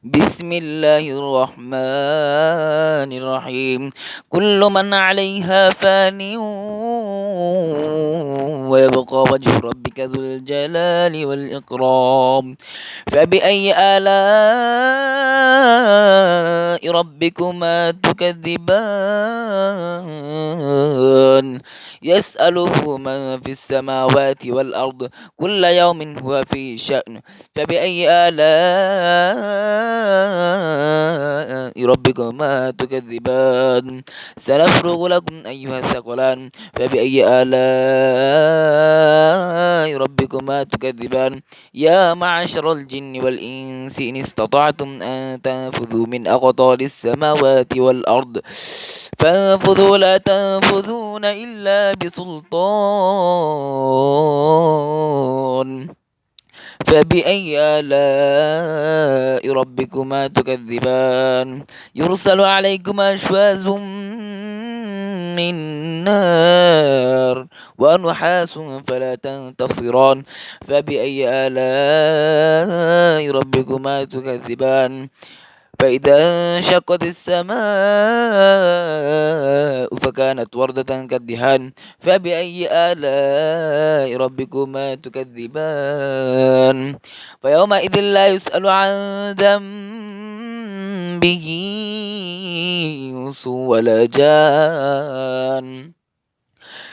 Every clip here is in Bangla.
بسم الله الرحمن الرحيم. كل من عليها فان ويبقى وجه ربك ذو الجلال والإكرام. فبأي آلاء ربكما تكذبان؟ يسأله من في السماوات والأرض كل يوم هو في شأن. فبأي آلاء ربكما تكذبان؟ سنفرغ لكم أيها الثقلان. فبأي آلاء ربكما تكذبان؟ يا معشر الجن والإنس إن استطعتم أن تنفذوا من أقطار السماوات والأرض فانفذوا لا تنفذون إلا بسلطان. فبأي آلاء ربكما تكذبان؟ يرسل عليكما شواظ من نار ونحاس فلا تنتصران. فبأي آلاء ربكما تكذبان؟ فإذا انشقت السماء فكانت وردة كالدهان. فبأي آلاء ربكما تكذبان؟ فيومئذ لا يسأل عن ذنبه إنس ولا جان.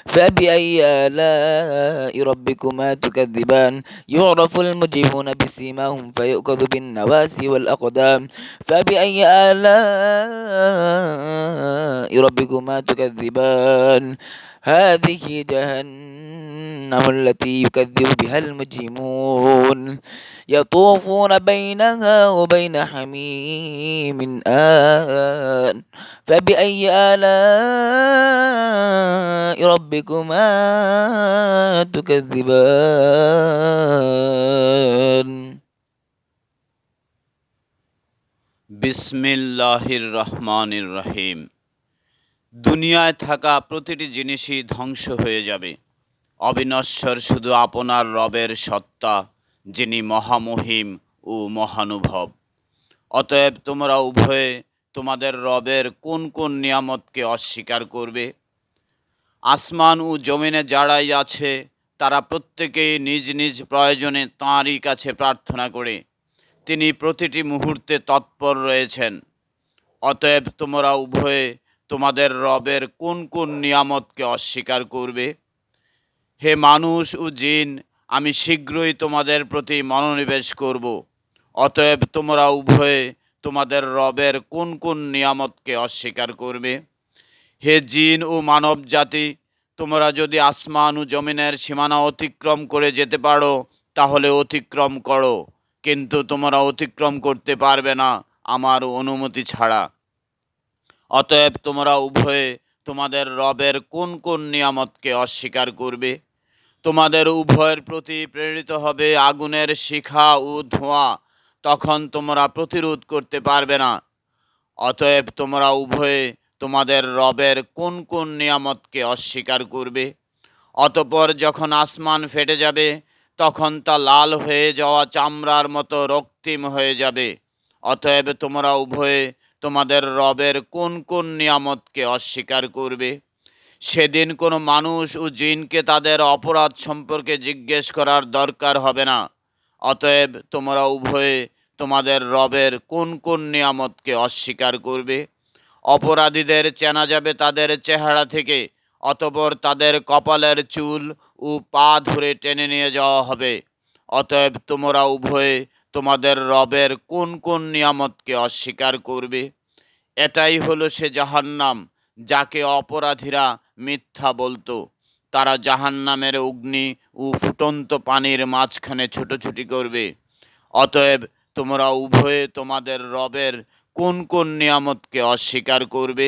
فبأي آلاء ربكما تكذبان؟ يعرف المجرمون بسيماهم فيؤخذ بالنواسي والأقدام. فبأي آلاء ربكما تكذبان؟ هذه جهنم التي يكذب بها المجرمون يطوفون بينها وبين حميم آن. فبأي آلاء ربكما تكذبان؟ বিসমিল্লাহির রহমানির রহিম। দুনিয়ায় থাকা প্রতিটি জিনিসই ধ্বংস হয়ে যাবে, অবিনশ্বর শুধু আপনার রবের সত্তা, যিনি মহামহিম ও মহানুভব। অতএব তোমরা উভয়ে তোমাদের রবের কোন কোন নিয়ামতকে অস্বীকার করবে? আসমান ও জমিনে যারাই আছে তারা প্রত্যেকেই নিজ নিজ প্রয়োজনে তাঁরই কাছে প্রার্থনা করে। তিনি প্রতিটি মুহূর্তে তৎপর রয়েছেন। অতএব তোমরা উভয়ে তোমাদের রবের কোন কোন নিয়ামতকে অস্বীকার করবে? হে মানুষ ও জিন, আমি শীঘ্রই তোমাদের প্রতি মনোনিবেশ করব। অতএব তোমরা উভয়ে তোমাদের রবের কোন কোন নিয়ামতকে অস্বীকার করবে? হে জিন ও মানব জাতি, তোমরা যদি আসমান ও জমিনের সীমানা অতিক্রম করে যেতে পারো তাহলে অতিক্রম করো, কিন্তু তোমরা অতিক্রম করতে পারবে না আমার অনুমতি ছাড়া। অতএব তোমরা উভয়ে তোমাদের রবের কোন কোন নিয়ামতকে অস্বীকার করবে? তোমাদের উভয়ের প্রতি প্রেরিত হবে আগুনের শিখা ও ধোঁয়া, তখন তোমরা প্রতিরোধ করতে পারবে না। অতএব তোমরা উভয়ে তোমাদের রবের কোন কোন নিয়ামতকে অস্বীকার করবে? অতঃপর যখন আসমান ফেটে যাবে তখন তা লাল হয়ে যাওয়া চামড়ার মতো রক্তিম হয়ে যাবে। অতএব তোমরা উভয়ে তোমাদের রবের কোন কোন নিয়ামতকে অস্বীকার করবে? সেদিন কোনো মানুষ ও জিনকে তাদের অপরাধ সম্পর্কে জিজ্ঞেস করার দরকার হবে না। অতএব তোমরা উভয়ে তোমাদের রবের কোন কোন নিয়ামতকে অস্বীকার করবে? অপরাধীদের চেনা যাবে তাদের চেহারা থেকে, অতঃপর তাদের কপালের চুল ও পা ধরে টেনে নিয়ে যাওয়া হবে। অতএব তোমরা উভয়ে তোমাদের রবের কোন কোন নিয়ামতকে অস্বীকার করবে? এটাই হলো সে জাহান্নাম যাকে অপরাধীরা মিথ্যা বলতো। তারা জাহান্নামের অগ্নি ও ফুটন্ত পানির মাঝখানে ছুটোছুটি করবে। অতএব তোমরা উভয়ে তোমাদের রবের কোন কোন নিয়ামতকে অস্বীকার করবে?